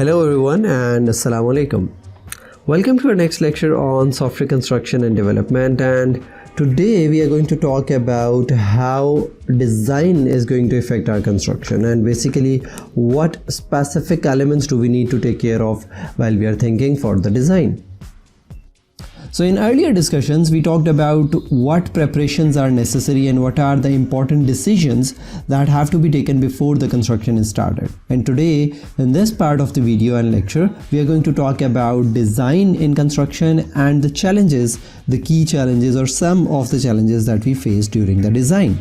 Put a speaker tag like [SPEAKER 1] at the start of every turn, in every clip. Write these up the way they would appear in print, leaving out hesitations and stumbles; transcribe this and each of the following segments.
[SPEAKER 1] Hello everyone and Assalamu alaikum. Welcome to our next lecture on software construction and development, and today we are going to talk about how design is going to affect our construction and basically what specific elements do we need to take care of while we are thinking for the design. So in earlier discussions, we talked about what preparations are necessary and what are the important decisions that have to be taken before the construction is started. And today, in this part of the video and lecture, we are going to talk about design in construction and the challenges, the key challenges or some of the challenges that we face during the design.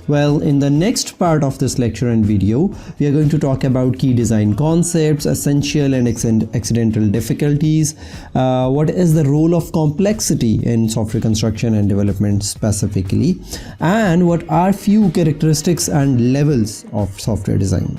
[SPEAKER 1] Well, in the next part of this lecture and video, we are going to talk about key design concepts, essential and accidental difficulties, what is the role of complexity in software construction and development specifically, and what are few characteristics and levels of software design.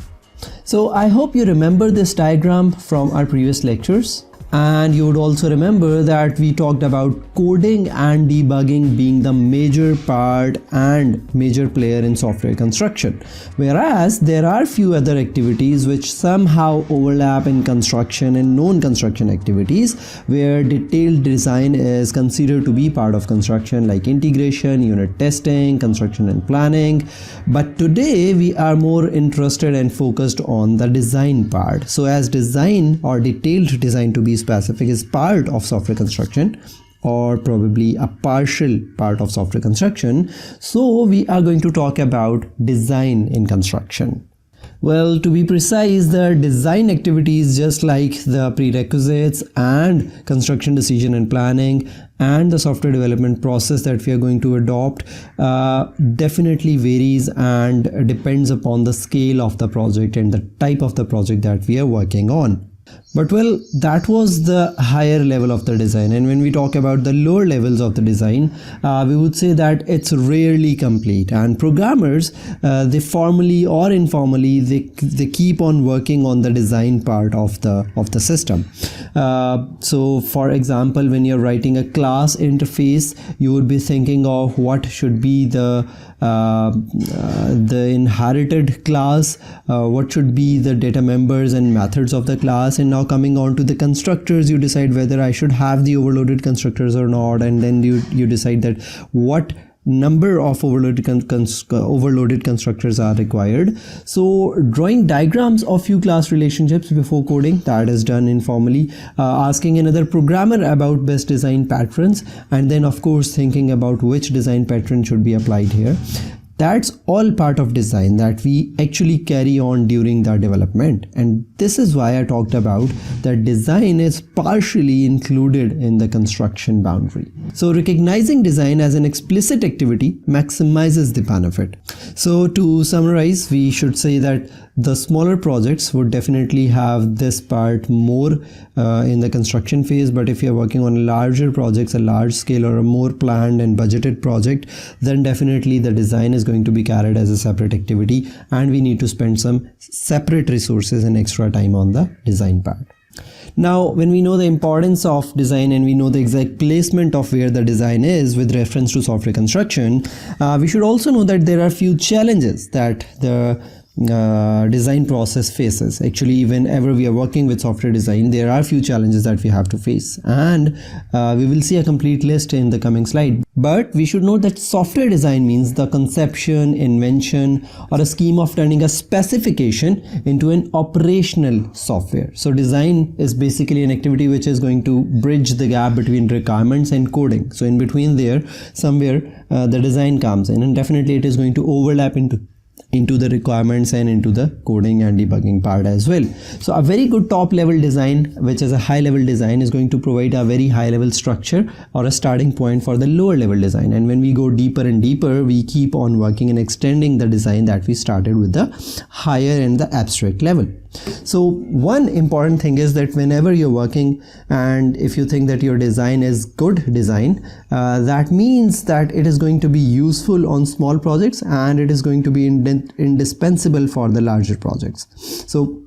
[SPEAKER 1] So I hope you remember this diagram from our previous lectures. And you would also remember that we talked about coding and debugging being the major part and major player in software construction, whereas there are few other activities which somehow overlap in construction and non-construction activities where detailed design is considered to be part of construction, like integration, unit testing, construction and planning. But today we are more interested and focused on the design part. So as design or detailed design to be specific is part of software construction, or probably a partial part of software construction, so we are going to talk about design in construction. Well, to be precise, the design activities, just like the prerequisites and construction decision and planning and the software development process that we are going to adopt, definitely varies and depends upon the scale of the project and the type of the project that we are working on. But well, that was the higher level of the design, and when we talk about the lower levels of the design, we would say that it's rarely complete, and programmers, they formally or informally, they keep on working on the design part of the system. So for example, when you're writing a class interface, you would be thinking of what should be the inherited class, what should be the data members and methods of the class, and now coming on to the constructors, you decide whether I should have the overloaded constructors or not, and then you decide that what number of overloaded constructors are required. So drawing diagrams of few class relationships before coding, that is done informally, asking another programmer about best design patterns, and then of course thinking about which design pattern should be applied here. That's all part of design that we actually carry on during the development, and this is why I talked about that design is partially included in the construction boundary. So recognizing design as an explicit activity maximizes the benefit. So to summarize, we should say that the smaller projects would definitely have this part more in the construction phase, but if you're working on larger projects, a large scale or a more planned and budgeted project, then definitely the design is going to be carried as a separate activity, and we need to spend some separate resources and extra time on the design part. Now, when we know the importance of design and we know the exact placement of where the design is with reference to software construction, we should also know that there are few challenges that the design process faces. Actually, whenever we are working with software design, there are few challenges that we have to face, and we will see a complete list in the coming slide. But we should know that software design means the conception, invention, or a scheme of turning a specification into an operational software. So design is basically an activity which is going to bridge the gap between requirements and coding. So in between there, somewhere the design comes in, and definitely it is going to overlap into the requirements and into the coding and debugging part as well. So a very good top level design, which is a high level design, is going to provide a very high level structure or a starting point for the lower level design, and when we go deeper and deeper, we keep on working and extending the design that we started with the higher and the abstract level. So one important thing is that whenever you're working, and if you think that your design is good design, that means that it is going to be useful on small projects and it is going to be indispensable for the larger projects. So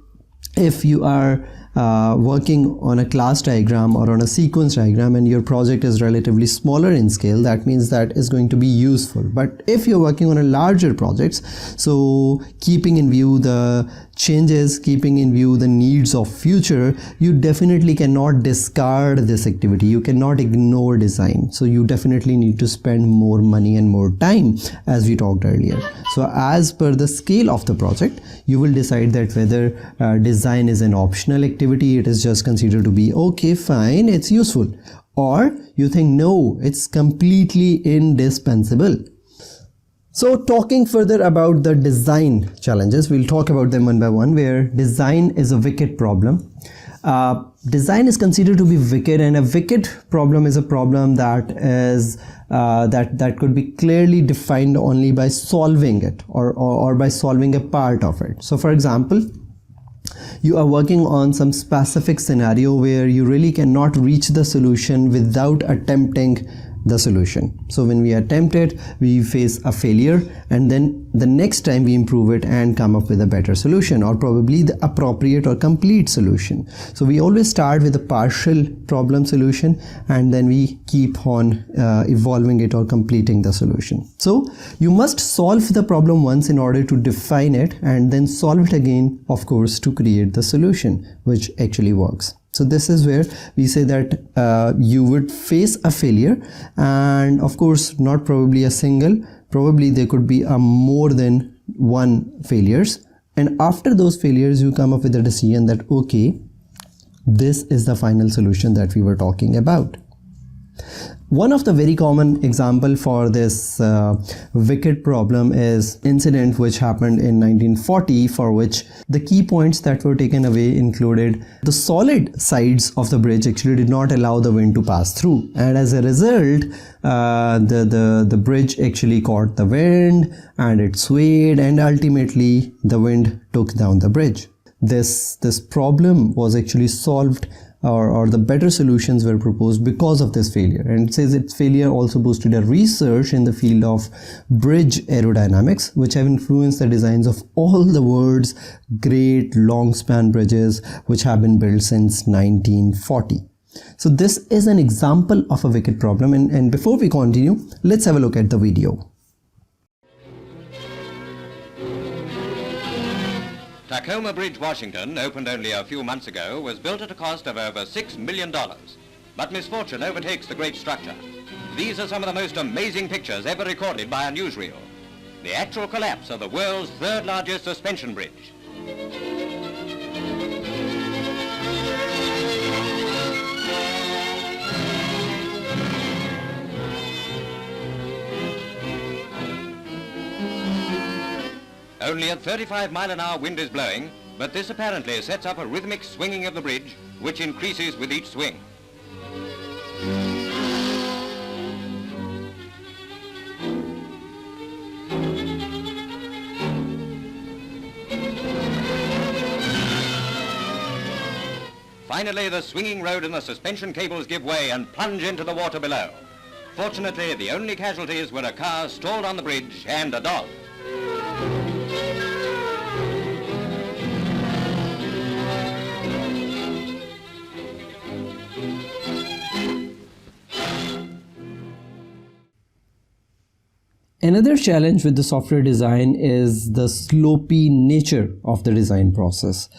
[SPEAKER 1] if you are working on a class diagram or on a sequence diagram and your project is relatively smaller in scale, that means that is going to be useful. But if you're working on a larger projects, so keeping in view the changes, keeping in view the needs of future, you definitely cannot discard this activity. You cannot ignore design. So you definitely need to spend more money and more time, as we talked earlier. So as per the scale of the project, you will decide that whether design is an optional activity, it is just considered to be okay, fine, it's useful, or you think no, it's completely indispensable. So talking further about the design challenges, we'll talk about them one by one, where design is a wicked problem. Design is considered to be wicked, and a wicked problem is a problem that is that could be clearly defined only by solving it, or by solving a part of it. So for example, you are working on some specific scenario where you really cannot reach the solution without attempting the solution. So when we attempt it, we face a failure, and then the next time we improve it and come up with a better solution, or probably the appropriate or complete solution. So we always start with a partial problem solution, and then we keep on evolving it or completing the solution. So you must solve the problem once in order to define it, and then solve it again, of course, to create the solution which actually works. So this is where we say that you would face a failure, and of course not probably a single, probably there could be a more than one failures, and after those failures you come up with a decision that okay, this is the final solution that we were talking about. One of the very common example for this wicked problem is incident which happened in 1940, for which the key points that were taken away included the solid sides of the bridge actually did not allow the wind to pass through, and as a result the bridge actually caught the wind and it swayed, and ultimately the wind took down the bridge. This problem was actually solved, or the better solutions were proposed because of this failure. And it says its failure also boosted a research in the field of bridge aerodynamics, which have influenced the designs of all the world's great long span bridges which have been built since 1940. So this is an example of a wicked problem, and before we continue, let's have a look at the video.
[SPEAKER 2] Tacoma Bridge, Washington, opened only a few months ago, was built at a cost of over $6 million. But misfortune overtakes the great structure. These are some of the most amazing pictures ever recorded by a newsreel. The actual collapse of the world's third largest suspension bridge. Only at 35-mile-an-hour wind is blowing, but this apparently sets up a rhythmic swinging of the bridge, which increases with each swing. Finally, the swinging road and the suspension cables give way and plunge into the water below. Fortunately, the only casualties were a car stalled on the bridge and a dog.
[SPEAKER 1] Another challenge with the software design is the slopey nature of the design process,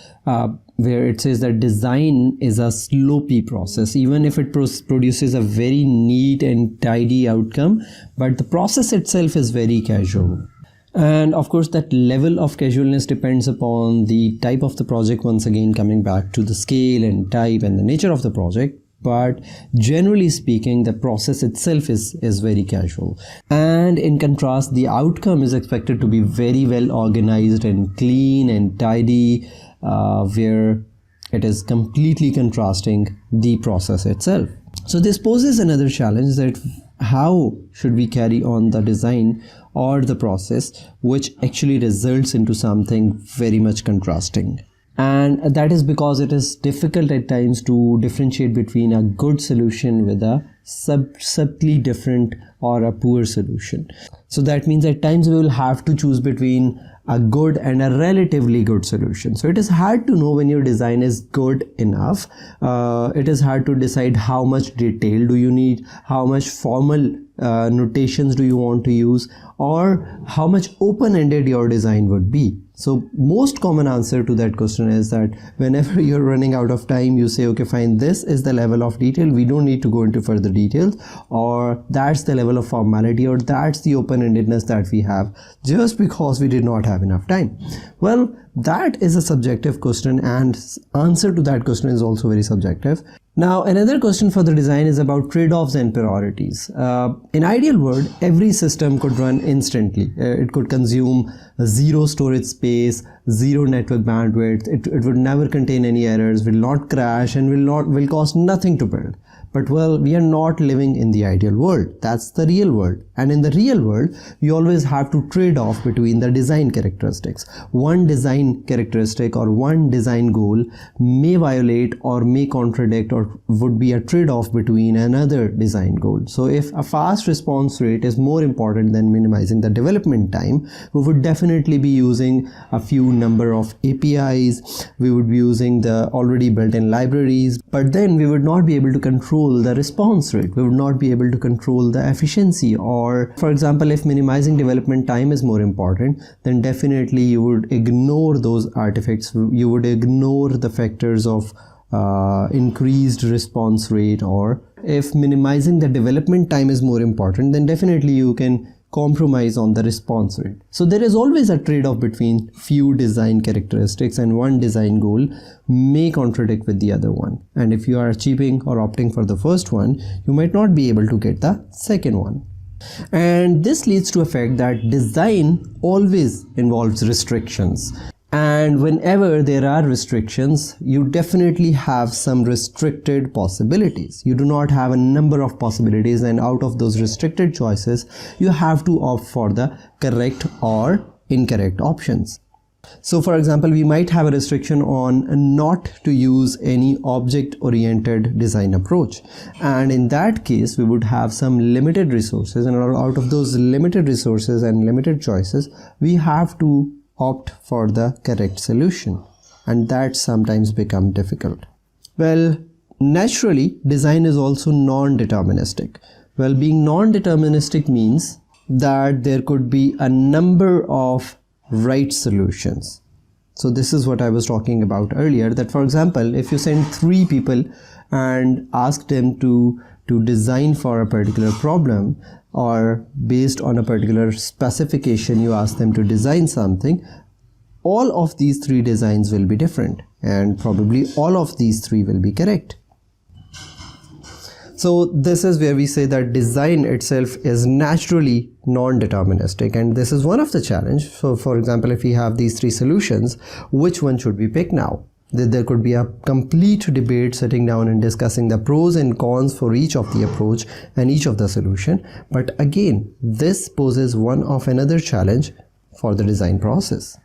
[SPEAKER 1] where it says that design is a slopey process, even if it produces a very neat and tidy outcome, but the process itself is very casual. And of course that level of casualness depends upon the type of the project, once again coming back to the scale and type and the nature of the project. But generally speaking, the process itself is very casual, and in contrast the outcome is expected to be very well organized and clean and tidy, where it is completely contrasting the process itself. So this poses another challenge, that how should we carry on the design or the process which actually results into something very much contrasting. And that is because it is difficult at times to differentiate between a good solution with a subtly different or a poor solution. So that means at times we will have to choose between a good and a relatively good solution. So it is hard to know when your design is good enough. It is hard to decide how much detail do you need, how much formal notations do you want to use, or how much open-ended your design would be. So most common answer to that question is that whenever you're running out of time, you say, okay, fine, this is the level of detail, we don't need to go into further details, or that's the level of formality, or that's the open-endedness that we have, just because we did not have enough time. Well, that is a subjective question, and answer to that question is also very subjective. Now, another question for the design is about trade-offs and priorities. In ideal world, every system could run instantly. It could consume zero storage space, zero network bandwidth. It would never contain any errors, will not crash, and will cost nothing to build. But well, we are not living in the ideal world. That's the real world. And in the real world, you always have to trade off between the design characteristics. One design characteristic or one design goal may violate or may contradict or would be a trade-off between another design goal. So if a fast response rate is more important than minimizing the development time, we would definitely be using a few number of APIs. We would be using the already built-in libraries, but then we would not be able to control the response rate. We would not be able to control the efficiency. Or for example, if minimizing development time is more important, then definitely you would ignore those artifacts. You would ignore the factors of increased response rate. Or if minimizing the development time is more important, then definitely you can compromise on the response rate. So there is always a trade-off between few design characteristics, and one design goal may contradict with the other one. And if you are achieving or opting for the first one, you might not be able to get the second one. And this leads to a fact that design always involves restrictions. And whenever there are restrictions, you definitely have some restricted possibilities. You do not have a number of possibilities, and out of those restricted choices, you have to opt for the correct or incorrect options. So for example, we might have a restriction on not to use any object-oriented design approach. And in that case, we would have some limited resources, and out of those limited resources and limited choices, we have to opt for the correct solution, and that sometimes become difficult. Well, naturally, design is also non-deterministic. Well, being non-deterministic means that there could be a number of right solutions. So this is what I was talking about earlier, that for example, if you send 3 people and ask them to design for a particular problem, or based on a particular specification you ask them to design something, all of these 3 designs will be different, and probably all of these 3 will be correct. So this is where we say that design itself is naturally non-deterministic, and this is one of the challenge. So for example, if we have these 3 solutions, which one should we pick now? There could be a complete debate sitting down and discussing the pros and cons for each of the approach and each of the solution. But again, this poses one of another challenge for the design process.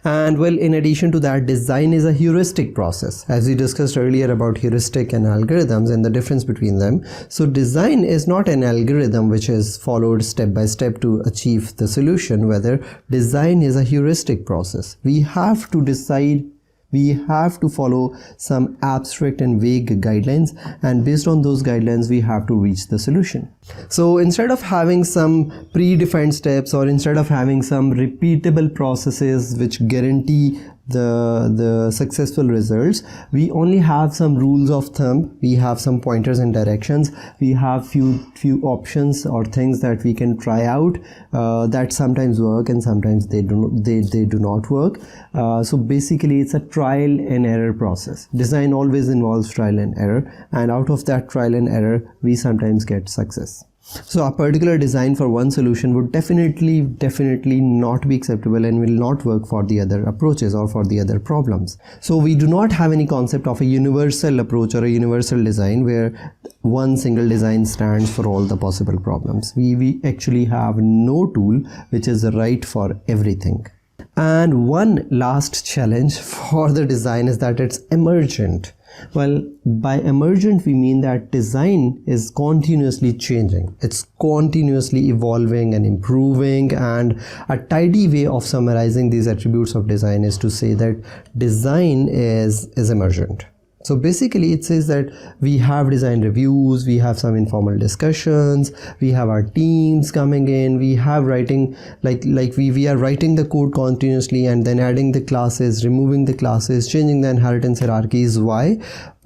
[SPEAKER 1] And well, in addition to that, design is a heuristic process, as we discussed earlier about heuristic and algorithms and the difference between them. So design is not an algorithm which is followed step by step to achieve the solution. Whether design is a heuristic process. We have to decide, we have to follow some abstract and vague guidelines, and based on those guidelines we have to reach the solution. So instead of having some predefined steps, or instead of having some repeatable processes which guarantee the successful results, we only have some rules of thumb, we have some pointers and directions, we have few options or things that we can try out that sometimes work and sometimes they do not work. So basically it's a trial and error process. Design always involves trial and error, and out of that trial and error we sometimes get success. So a particular design for one solution would definitely not be acceptable and will not work for the other approaches or for the other problems. So we do not have any concept of a universal approach or a universal design where one single design stands for all the possible problems. We actually have no tool which is right for everything. And one last challenge for the design is that it's emergent. Well, by emergent we mean that design is continuously changing. It's continuously evolving and improving, and a tidy way of summarizing these attributes of design is to say that design is emergent. So basically it says that we have design reviews, we have some informal discussions, we have our teams coming in, we have writing, we are writing the code continuously and then adding the classes, removing the classes, changing the inheritance hierarchies. Why?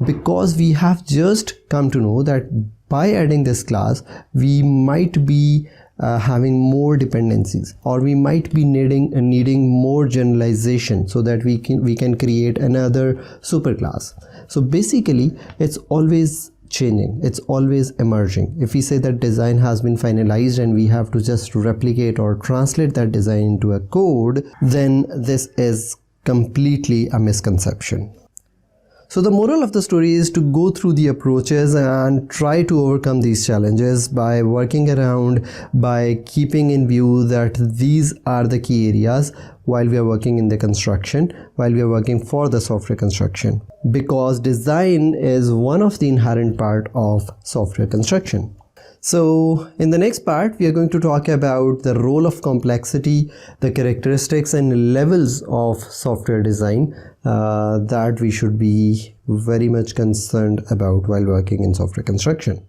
[SPEAKER 1] Because we have just come to know that by adding this class, we might be having more dependencies, or we might be needing more generalization so that we can create another superclass. So basically it's always changing, it's always emerging. If we say that design has been finalized and we have to just replicate or translate that design into a code, then this is completely a misconception. So the moral of the story is to go through the approaches and try to overcome these challenges by working around, by keeping in view that these are the key areas while we are working in the construction, while we are working for the software construction. Because design is one of the inherent part of software construction. So in the next part, we are going to talk about the role of complexity, the characteristics and levels of software design that we should be very much concerned about while working in software construction.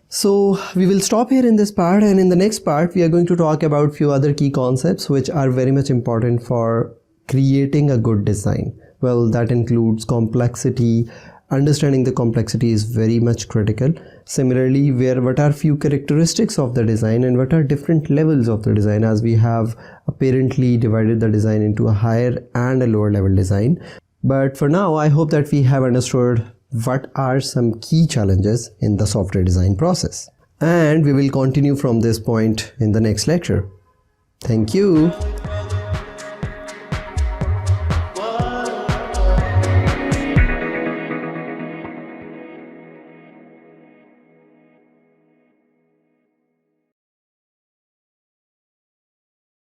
[SPEAKER 1] So we will stop here in this part, and in the next part, we are going to talk about few other key concepts which are very much important for creating a good design. Well, that includes complexity. Understanding the complexity is very much critical. Similarly, what are few characteristics of the design and what are different levels of the design, as we have apparently divided the design into a higher and a lower level design. But for now, I hope that we have understood what are some key challenges in the software design process. And we will continue from this point in the next lecture. Thank you.